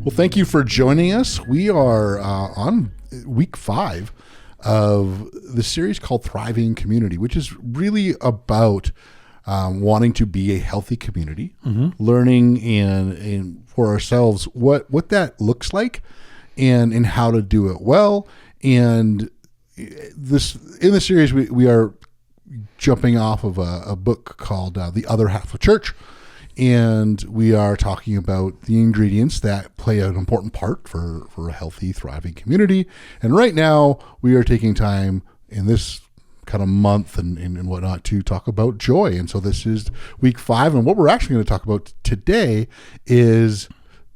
Well, thank you for joining us. We are on week 5 of the series called Thriving Community, which is really about wanting to be a healthy community, learning and for ourselves what that looks like and how to do it well. And this in the series, we are jumping off of a book called The Other Half of Church. And we are talking about the ingredients that play an important part for a healthy, thriving community. And right now, we are taking time in this kind of month and whatnot to talk about joy. And so this is week 5. And what we're actually going to talk about today is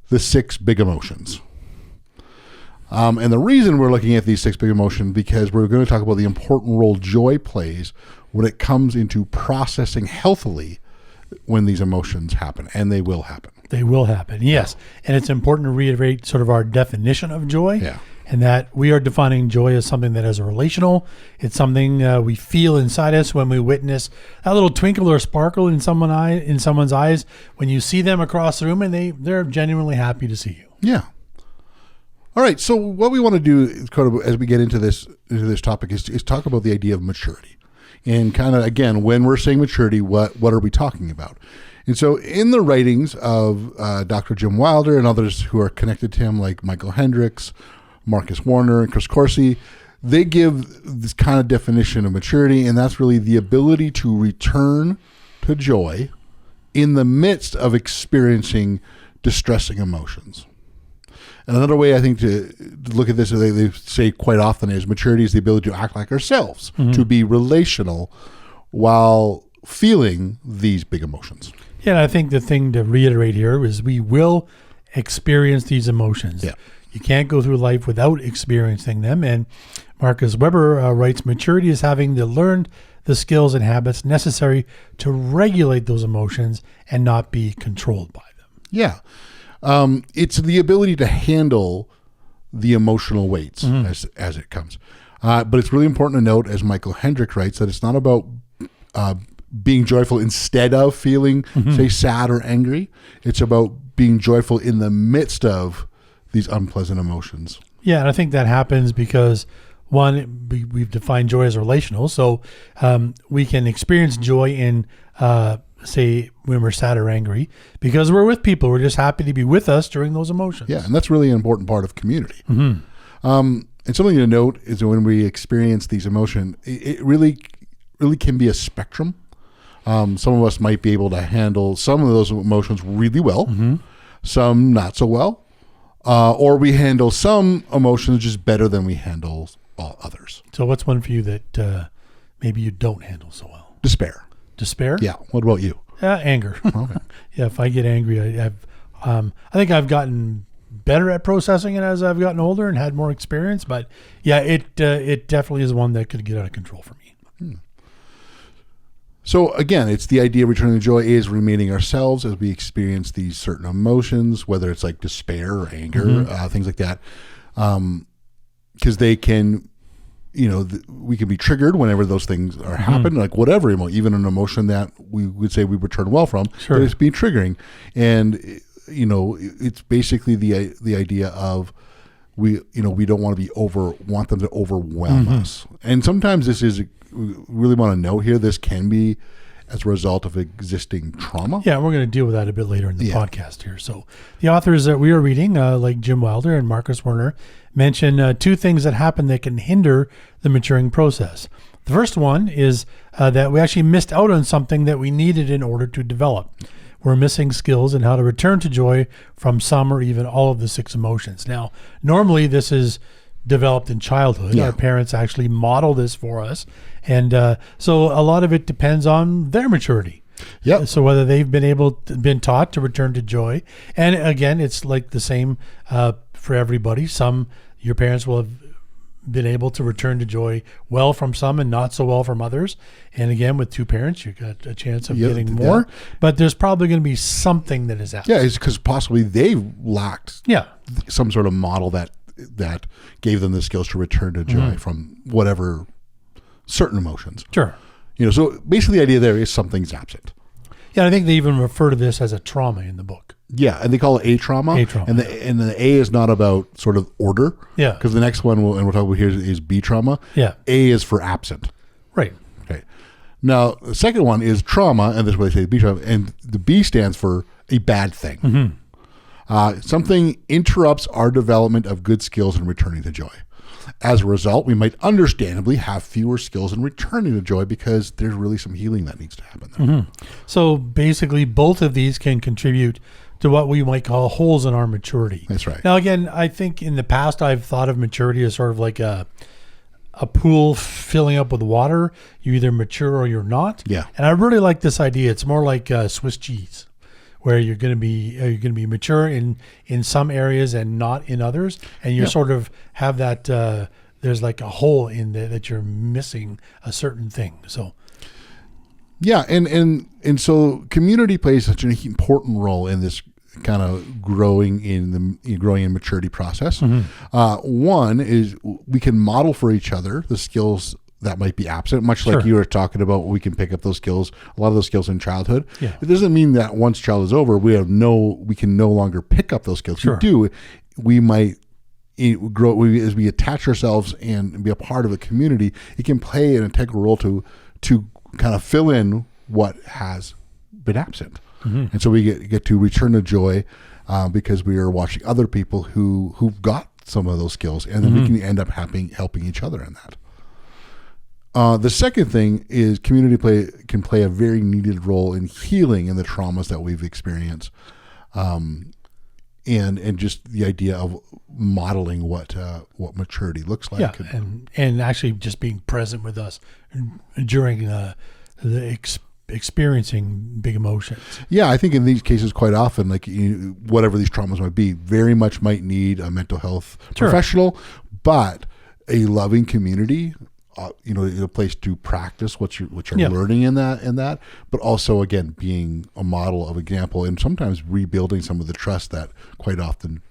the 6 big emotions. And the reason we're looking at these 6 big emotions, because we're going to talk about the important role joy plays when it comes into processing healthily when these emotions happen, and they will happen. They will happen, yes. And it's important to reiterate sort of our definition of joy, and that we are defining joy as something that is relational. It's something we feel inside us when we witness that little twinkle or sparkle in someone's eyes when you see them across the room and they're genuinely happy to see you. Yeah. All right. So what we want to do is kind of, as we get into this topic is talk about the idea of maturity. And kind of, again, when we're saying maturity, what are we talking about? And so in the writings of Dr. Jim Wilder and others who are connected to him, like Michael Hendricks, Marcus Warner, and Chris Corsi, they give this kind of definition of maturity, and that's really the ability to return to joy in the midst of experiencing distressing emotions. And another way I think to look at this, they say quite often, is maturity is the ability to act like ourselves, to be relational while feeling these big emotions. Yeah, and I think the thing to reiterate here is we will experience these emotions. Yeah. You can't go through life without experiencing them. And Marcus Weber writes, maturity is having learned the skills and habits necessary to regulate those emotions and not be controlled by them. Yeah. It's the ability to handle the emotional weights as it comes. But it's really important to note, as Michael Hendrick writes, that it's not about being joyful instead of feeling, say, sad or angry. It's about being joyful in the midst of these unpleasant emotions. Yeah, and I think that happens because, one, we've defined joy as relational. So we can experience joy in say when we're sad or angry because we're with people. We're just happy to be with us during those emotions. Yeah, and that's really an important part of community. And something to note is that when we experience these emotions, it really can be a spectrum. Some of us might be able to handle some of those emotions really well, some not so well, or we handle some emotions just better than we handle others. So what's one for you that maybe you don't handle so well? Despair. Despair? Yeah. What about you? Anger. Okay. Yeah, if I get angry, I think I've gotten better at processing it as I've gotten older and had more experience. But yeah, it definitely is one that could get out of control for me. So again, it's the idea of returning to joy is remaining ourselves as we experience these certain emotions, whether it's like despair or anger, things like that, because they can. We can be triggered whenever those things are happening, like whatever emotion, even an emotion that we would say we return well from, but it's being triggering. And, it's basically the idea of we don't want them to overwhelm us. And sometimes we really want to know here, this can be as a result of existing trauma. Yeah, we're going to deal with that a bit later in the podcast here. So the authors that we are reading, like Jim Wilder and Marcus Warner, mention 2 things that happen that can hinder the maturing process. The first one is that we actually missed out on something that we needed in order to develop. We're missing skills in how to return to joy from some or even all of the 6 emotions. Now, normally this is developed in childhood. Our parents actually model this for us. And so a lot of it depends on their maturity. Yeah. So whether they've been taught to return to joy. And again, it's like the same for everybody. Your parents will have been able to return to joy well from some and not so well from others. And again, with 2 parents, you've got a chance of getting more. But there's probably going to be something that is absent. Yeah, it's because possibly they lacked some sort of model that gave them the skills to return to joy from whatever certain emotions. Sure. So basically the idea there is something's absent. Yeah, I think they even refer to this as a trauma in the book. Yeah, and they call it a trauma. A trauma. And the A is not about sort of order. Yeah. Because the next one, we'll talk about here, is B trauma. Yeah. A is for absent. Right. Okay. Now, the second one is trauma, and this is what they say, B trauma, and the B stands for a bad thing. Mm-hmm. Something interrupts our development of good skills in returning to joy. As a result, we might understandably have fewer skills in returning to joy because there's really some healing that needs to happen there. Mm-hmm. So basically, both of these can contribute to what we might call holes in our maturity. That's right. Now, again, I think in the past I've thought of maturity as sort of like a pool filling up with water. You either mature or you're not. Yeah. And I really like this idea. It's more like Swiss cheese, where you're going to be mature in some areas and not in others, and you sort of have that. There's like a hole in there that you're missing a certain thing. So. Yeah, and so community plays such an important role in this kind of growing in maturity process. One is we can model for each other the skills that might be absent, much like you were talking about. We can pick up those skills, a lot of those skills in childhood. Yeah. It doesn't mean that once child is over, we can no longer pick up those skills. Sure. We do. We might grow as we attach ourselves and be a part of a community. It can play an integral role to kind of fill in what has been absent. And so we get to return to joy because we are watching other people who've got some of those skills, and then we can end up helping each other in that. The second thing is community can play a very needed role in healing in the traumas that we've experienced, and just the idea of modeling what maturity looks like. Yeah, and actually just being present with us during the experiencing big emotions. Yeah, I think in these cases, quite often, like whatever these traumas might be, very much might need a mental health professional, but a loving community. A place to practice what you're learning in that, but also again being a model of example, and sometimes rebuilding some of the trust that quite often,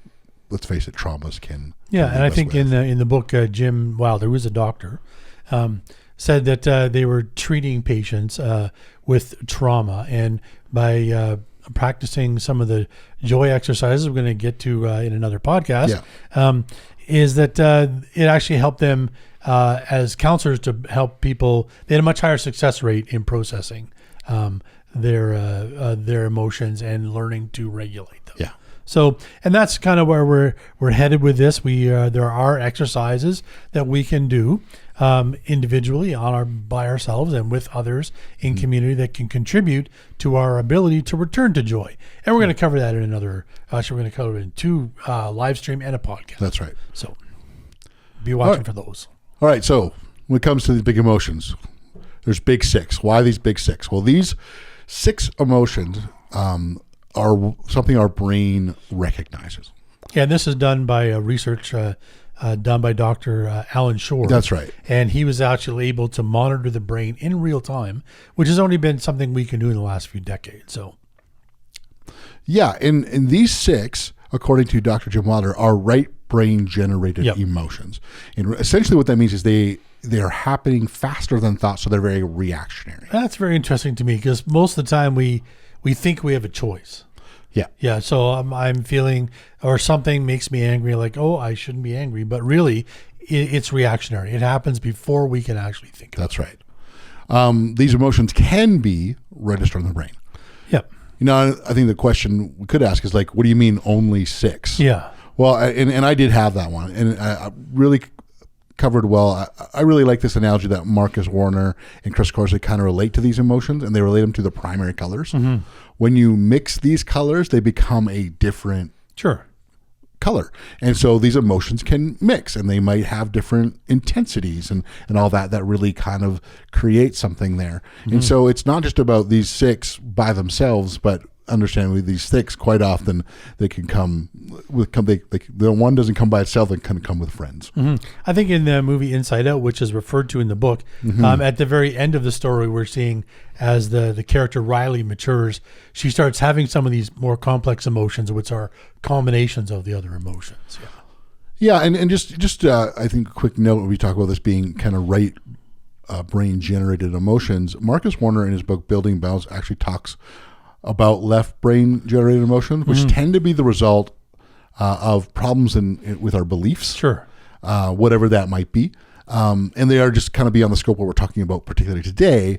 let's face it, traumas can. Yeah, and I think in the book, Jim Wilder, who was a doctor, said that they were treating patients with trauma, and by practicing some of the joy exercises we're going to get to in another podcast, is that it actually helped them as counselors to help people. They had a much higher success rate in processing their emotions and learning to regulate them. Yeah. So, and that's kind of where we're headed with this. There are exercises that we can do individually by ourselves and with others in community that can contribute to our ability to return to joy. And we're going to cover that in another. Actually, we're going to cover it in two live stream and a podcast. That's right. So, be watching for those. All right. So when it comes to the big emotions, there's big six. Why these big six? Well, these 6 emotions are something our brain recognizes. Yeah, and this is done by research done by Dr. Alan Shore. That's right. And he was actually able to monitor the brain in real time, which has only been something we can do in the last few decades. So, yeah, and these 6, according to Dr. Jim Wilder, are right brain generated emotions. And essentially what that means is they are happening faster than thought, so they're very reactionary. That's very interesting to me because most of the time we think we have a choice. Yeah. Yeah. So I'm feeling, or something makes me angry, like, oh, I shouldn't be angry. But really, it's reactionary. It happens before we can actually think. That's right. These emotions can be registered in the brain. Yep. I think the question we could ask is like, what do you mean only 6? Yeah. Well, and I did have that one, and I really covered well. I really like this analogy that Marcus Warner and Chris Corsi kind of relate to these emotions, and they relate them to the primary colors. Mm-hmm. When you mix these colors, they become a different color. And so these emotions can mix, and they might have different intensities and all that really kind of create something there. Mm-hmm. And so it's not just about these 6 by themselves, but understandably these 6 quite often they can come with the one doesn't come by itself, they can come with friends. Mm-hmm. I think in the movie Inside Out, which is referred to in the book, at the very end of the story, we're seeing as the character Riley matures, she starts having some of these more complex emotions, which are combinations of the other emotions. And just I think a quick note when we talk about this being kind of right brain generated emotions, Marcus Warner in his book Building Bounds actually talks about left brain generated emotions, which tend to be the result of problems with our beliefs, Sure. whatever that might be. And they are just kind of beyond the scope of what we're talking about particularly today.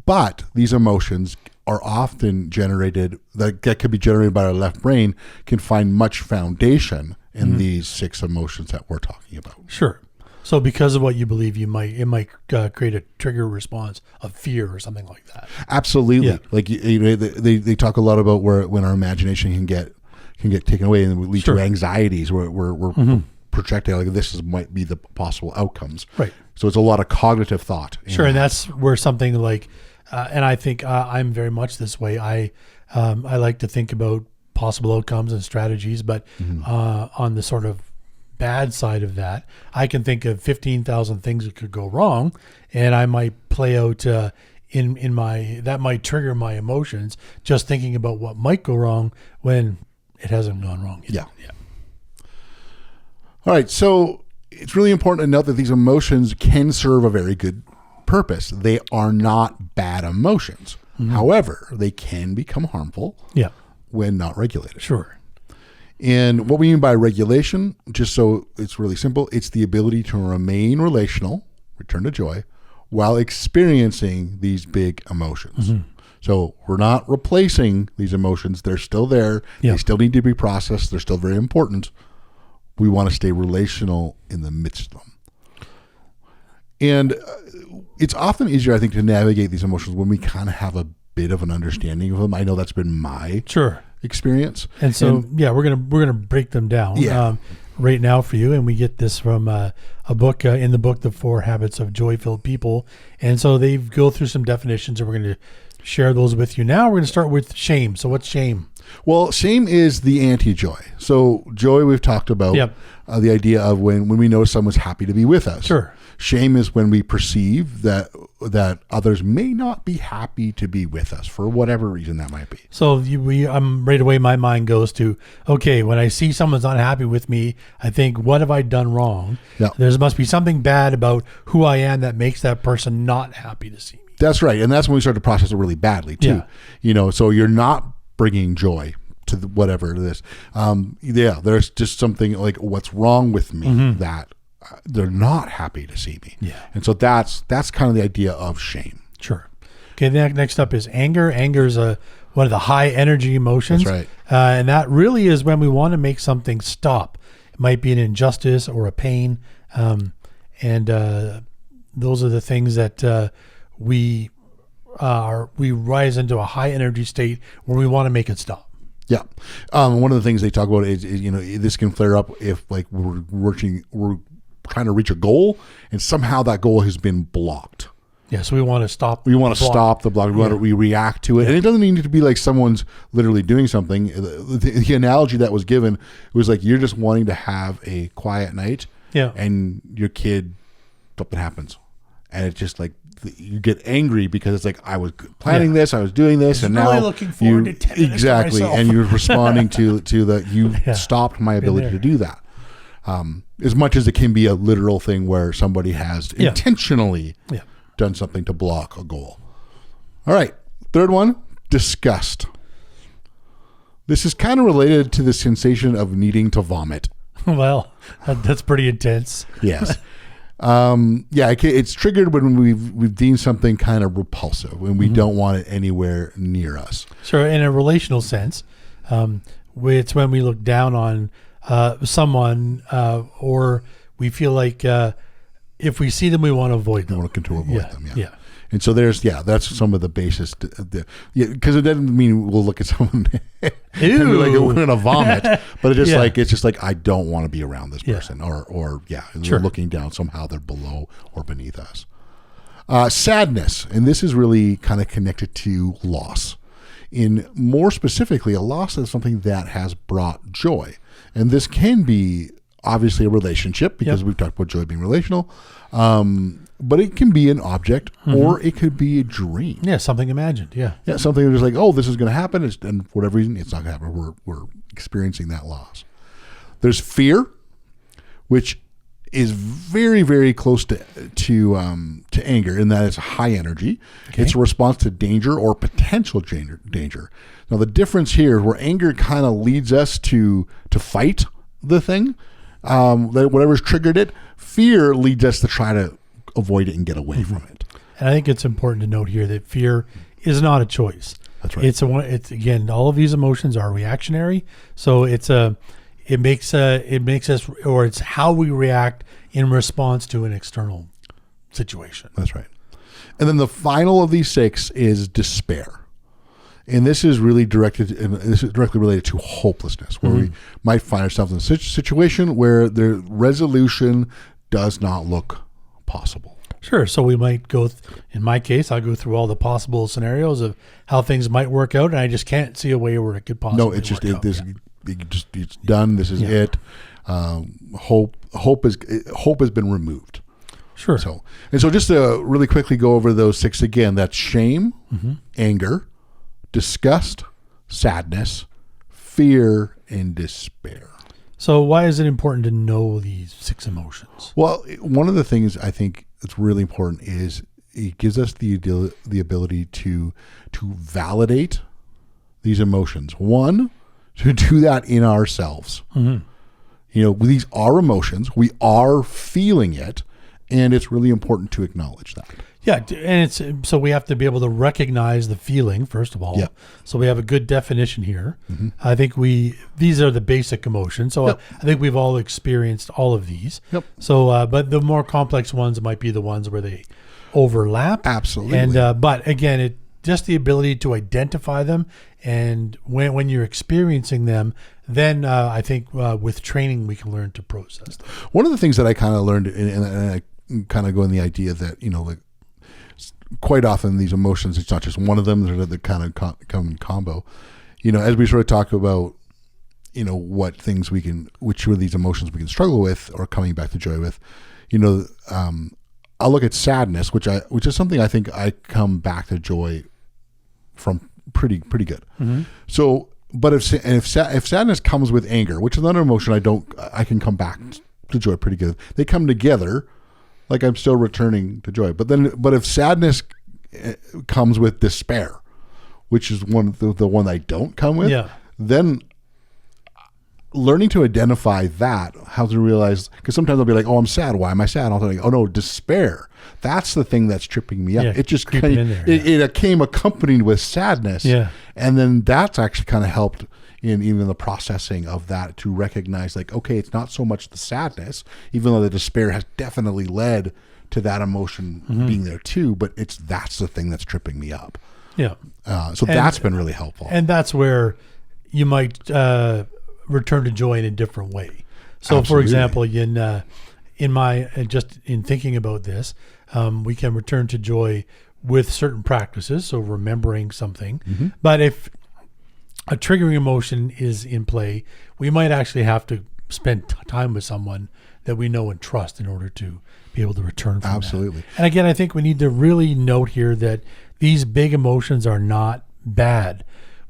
But these emotions are often generated, that could be generated by our left brain, can find much foundation in these 6 emotions that we're talking about. Sure. So because of what you believe, it might create a trigger response of fear or something like that. Absolutely. Yeah. Like they talk a lot about when our imagination can get taken away and lead Sure. to anxieties where we're projecting like this might be the possible outcomes. Right. So it's a lot of cognitive thought. Sure, and that's where something like, and I think I'm very much this way. I like to think about possible outcomes and strategies, but on the sort of bad side of that, I can think of 15,000 things that could go wrong, and I might play out in my, that might trigger my emotions just thinking about what might go wrong when it hasn't gone wrong yet. Yeah. All right, so it's really important to note that these emotions can serve a very good purpose. They are not bad emotions. However, they can become harmful Yeah. when not regulated. Sure. And what we mean by regulation, just so it's really simple, it's the ability to remain relational, return to joy, while experiencing these big emotions. So we're not replacing these emotions. They're still there. Yeah. They still need to be processed. They're still very important. We want to stay relational in the midst of them. And it's often easier, I think, to navigate these emotions when we kind of have a bit of an understanding of them. I know that's been my Sure. experience. And so, we're gonna break them down right now for you. And we get this from a book in the book, The 4 Habits of Joy-Filled People. And so they go through some definitions, and we're going to share those with you now. We're going to start with shame. So what's shame? Well, shame is the anti-joy. So joy, we've talked about. Yep. The idea of when we know someone's happy to be with us. Sure. Shame is when we perceive that others may not be happy to be with us for whatever reason that might be. So right away, my mind goes to, okay, when I see someone's unhappy with me, I think, what have I done wrong? Yeah. There must be something bad about who I am that makes that person not happy to see me. That's right. And that's when we start to process it really badly too. Yeah. So you're not bringing joy to whatever it is. There's just something like what's wrong with me that they're not happy to see me. Yeah. And so that's kind of the idea of shame. Sure. Okay. Next up is anger. Anger is one of the high energy emotions. That's right. And that really is when we want to make something stop. It might be an injustice or a pain. And those are the things that we rise into a high energy state where we want to make it stop. Yeah. One of the things they talk about is this can flare up if like we're trying to reach a goal and somehow that goal has been blocked. Yeah. So we want to stop. We want to stop the block. We react to it. And it doesn't need to be like someone's literally doing something. The analogy that was given was like, you're just wanting to have a quiet night. Yeah. And your kid, something happens. And it's just like, you get angry because it's like, I was planning this, I was doing this, and really now looking forward to 10 minutes to myself. and you're responding to that you stopped my ability to do that. As much as it can be a literal thing where somebody has intentionally done something to block a goal. All right, third one, disgust. This is kind of related to the sensation of needing to vomit. Well, that's pretty intense. Yes. It's triggered when we've deemed something kind of repulsive, when we don't want it anywhere near us. Sure, in a relational sense, it's when we look down on someone, or we feel like if we see them, we want to avoid them. We want to avoid them. Yeah. And so that's some of the basis. Because it doesn't mean we'll look at someone and be like, we're going to vomit, but it's just like, I don't want to be around this person, or we're looking down, somehow they're below or beneath us. Sadness, and this is really kind of connected to loss. In more specifically, a loss is something that has brought joy, and this can be obviously a relationship because we've talked about joy being relational. But it can be an object or it could be a dream. Yeah, something imagined. Yeah, something that's like, oh, this is going to happen, and for whatever reason, it's not going to happen. We're experiencing that loss. There's fear, which is very, very close to anger in that it's high energy. Okay. It's a response to danger or potential danger. Now, the difference here is where anger kind of leads us to fight the thing, whatever's triggered it. Fear leads us to try to avoid it and get away from it. And I think it's important to note here that fear is not a choice. That's right. It's again, all of these emotions are reactionary. So it makes us, or it's how we react in response to an external situation. That's right. And then the final of these 6 is despair. And this is really directly related to hopelessness, where we might find ourselves in a situation where the resolution does not look possible. Sure. So we might go, in my case, I'll go through all the possible scenarios of how things might work out, and I just can't see a way where it could possibly work out. It's done. This is it. Hope has been removed. Sure. So just to really quickly go over those 6 again, that's shame, anger, disgust, sadness, fear, and despair. So why is it important to know these 6 emotions? Well, one of the things I think that's really important is it gives us the ability to validate these emotions. One, to do that in ourselves. These are emotions. We are feeling it, and it's really important to acknowledge that. Yeah, and so we have to be able to recognize the feeling first of all. Yeah. So we have a good definition here. I think these are the basic emotions. So I think we've all experienced all of these. Yep. So, but the more complex ones might be the ones where they overlap. Absolutely. And but again, just the ability to identify them, and when you're experiencing them, then I think with training we can learn to process them. One of the things that I kind of learned, and I kind of go in the idea that quite often these emotions, it's not just one of them, they're the kind of come in combo. As we sort of talk about, what things which of these emotions we can struggle with or coming back to joy with, I'll look at sadness, which is something I think I come back to joy from pretty good. So, but if sadness comes with anger, which is another emotion I can come back to joy pretty good. They come together. Like I'm still returning to joy. But if sadness comes with despair, which is the one I don't come with, then learning to identify that, how to realize, because sometimes I'll be like, oh, I'm sad. Why am I sad? I'll be like, oh no, despair. That's the thing that's tripping me up. It just it came accompanied with sadness. Yeah. And then that's actually kind of helped in even the processing of that to recognize, like, okay, it's not so much the sadness, even though the despair has definitely led to that emotion being there too, but that's the thing that's tripping me up. Yeah. So that's been really helpful. And that's where you might return to joy in a different way. So for example, in thinking about this, we can return to joy with certain practices. So remembering something, but if a triggering emotion is in play, we might actually have to spend time with someone that we know and trust in order to be able to return from Absolutely. that. And again, I think we need to really note here that these big emotions are not bad.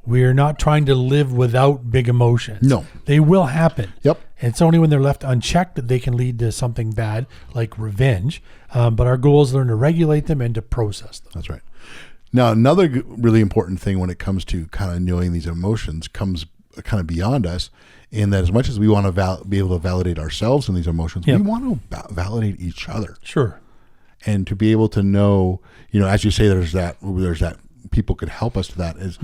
We're not trying to live without big emotions. No. They will happen. Yep. And it's only when they're left unchecked that they can lead to something bad like revenge. But our goal is to learn to regulate them and to process them. That's right. Now, another really important thing when it comes to kind of knowing these emotions comes kind of beyond us, in that as much as we want to be able to validate ourselves in these emotions, we want to validate each other. Sure. And to be able to know, as you say, there's that people could help us to that is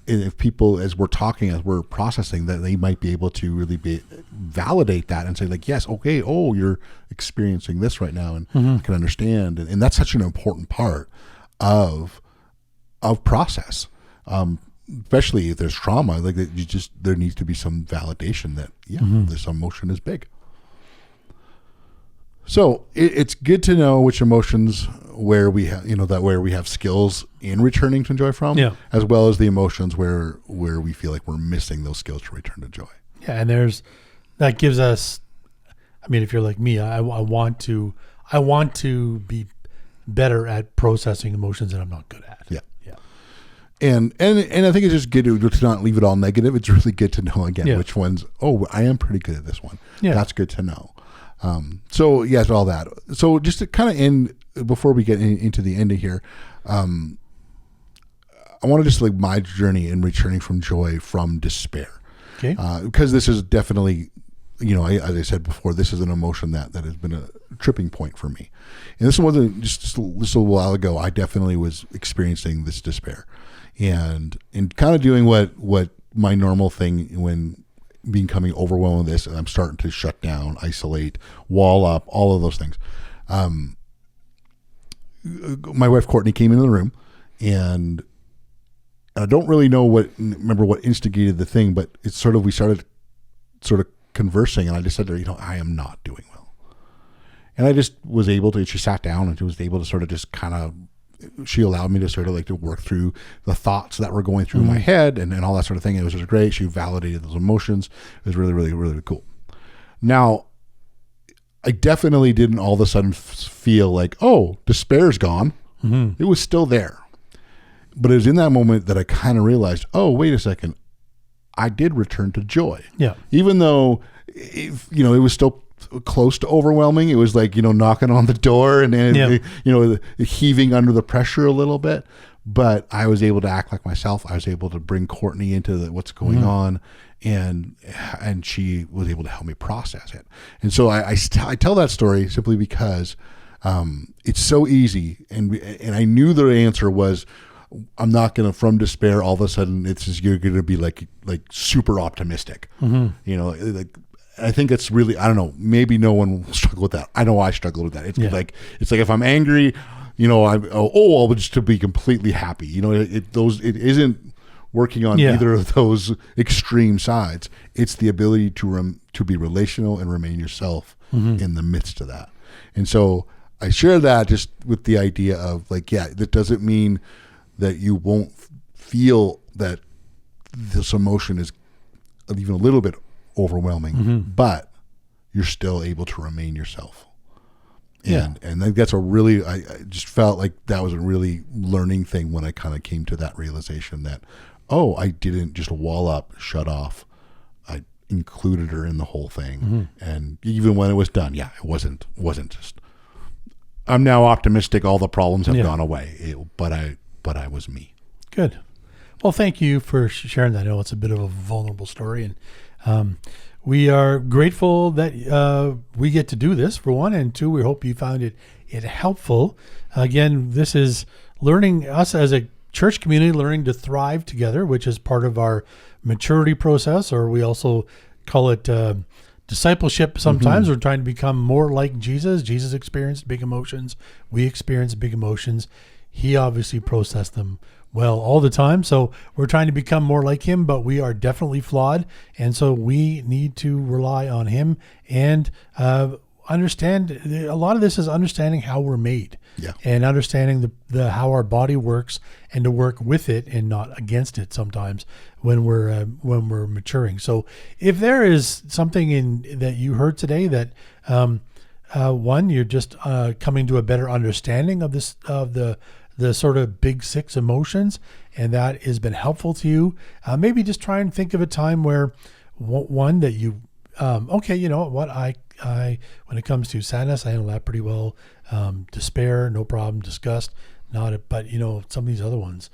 if people, as we're talking, as we're processing, that they might be able to really validate that and say, like, yes, okay, oh, you're experiencing this right now, and I can understand. And that's such an important part of process, especially if there's trauma, like there needs to be some validation that this emotion is big. So it's good to know which emotions where we have where we have skills in returning to joy from, as well as the emotions where we feel like we're missing those skills to return to joy. Yeah, and that gives us. I mean, if you're like me, I want to be better at processing emotions that I'm not good at. Yeah. And I think it's just good to not leave it all negative. It's really good to know, again, which ones, oh, I am pretty good at this one. Yeah. That's good to know. So yes, all that. So just to kind of end before we get into the ending here, I want to just like my journey in returning from joy from despair. Okay. Because this is definitely, as I said before, this is an emotion that has been a tripping point for me. And this wasn't just a while ago. I definitely was experiencing this despair, and kind of doing what my normal thing when becoming overwhelmed with this, and I'm starting to shut down, isolate, wall up, all of those things. My wife Courtney came into the room, and I don't really remember what instigated the thing, but it's sort of, we started sort of conversing, and I just said to her, I am not doing well. And I just was able to, she sat down and she was able to sort of just kind of, she allowed me to sort of like to work through the thoughts that were going through my head and all that sort of thing. It was just great. She validated those emotions. It was really, really, really cool. Now, I definitely didn't all of a sudden feel like, oh, despair's gone. Mm-hmm. It was still there. But it was in that moment that I kind of realized, oh, wait a second. I did return to joy. Yeah. Even though, it was still close to overwhelming. It was like, knocking on the door and heaving under the pressure a little bit. But I was able to act like myself. I was able to bring Courtney into what's going on, and she was able to help me process it. And so I tell that story simply because it's so easy, and I knew the answer was, I'm not going to, from despair, all of a sudden you're going to be like super optimistic. Mm-hmm. I think it's really, I don't know, maybe no one will struggle with that. I know I struggle with that. It's like if I'm angry, I'll just to be completely happy. It isn't working on either of those extreme sides. It's the ability to be relational and remain yourself in the midst of that. And so I share that just with the idea of that doesn't mean that you won't feel that this emotion is even a little bit overwhelming, but you're still able to remain yourself. And that's I just felt like that was a really learning thing when I kind of came to that realization that, oh, I didn't just wall up, shut off. I included her in the whole thing. And even when it was done, it wasn't just, I'm now optimistic. All the problems have gone away, but I was me. Good. Well, thank you for sharing that. I know it's a bit of a vulnerable story, and we are grateful that we get to do this, for one, and two, we hope you found it helpful. Again, this is learning, us as a church community, learning to thrive together, which is part of our maturity process, or we also call it discipleship sometimes. We're trying to become more like Jesus. Jesus experienced big emotions. We experience big emotions. He obviously processed them well all the time. So we're trying to become more like him, but we are definitely flawed. And so we need to rely on him and understand. A lot of this is understanding how we're made and understanding the how our body works, and to work with it and not against it sometimes when we're maturing. So if there is something that you heard today that, one, you're just coming to a better understanding of this, of the sort of big six emotions, and that has been helpful to you. Maybe just try and think of a time where one that you, okay, you know what, I when it comes to sadness, I handle that pretty well. Despair, no problem. Disgust, not. But some of these other ones,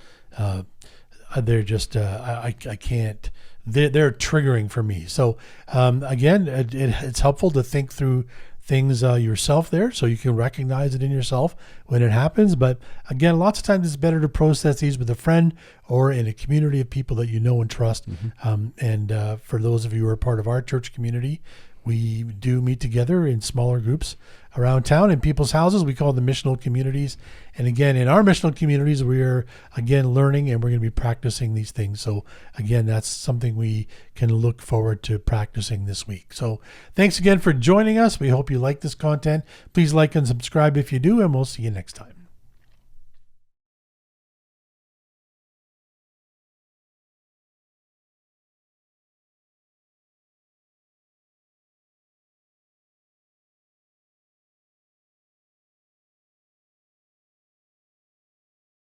they're just I can't. They're triggering for me. So again, it's helpful to think through things yourself there, so you can recognize it in yourself when it happens. But again, lots of times it's better to process these with a friend or in a community of people that you know and trust. And for those of you who are part of our church community, we do meet together in smaller groups around town in people's houses. We call them missional communities. And again, in our missional communities, we are again learning, and we're going to be practicing these things. So again, that's something we can look forward to practicing this week. So thanks again for joining us. We hope you like this content. Please like and subscribe if you do, and we'll see you next time.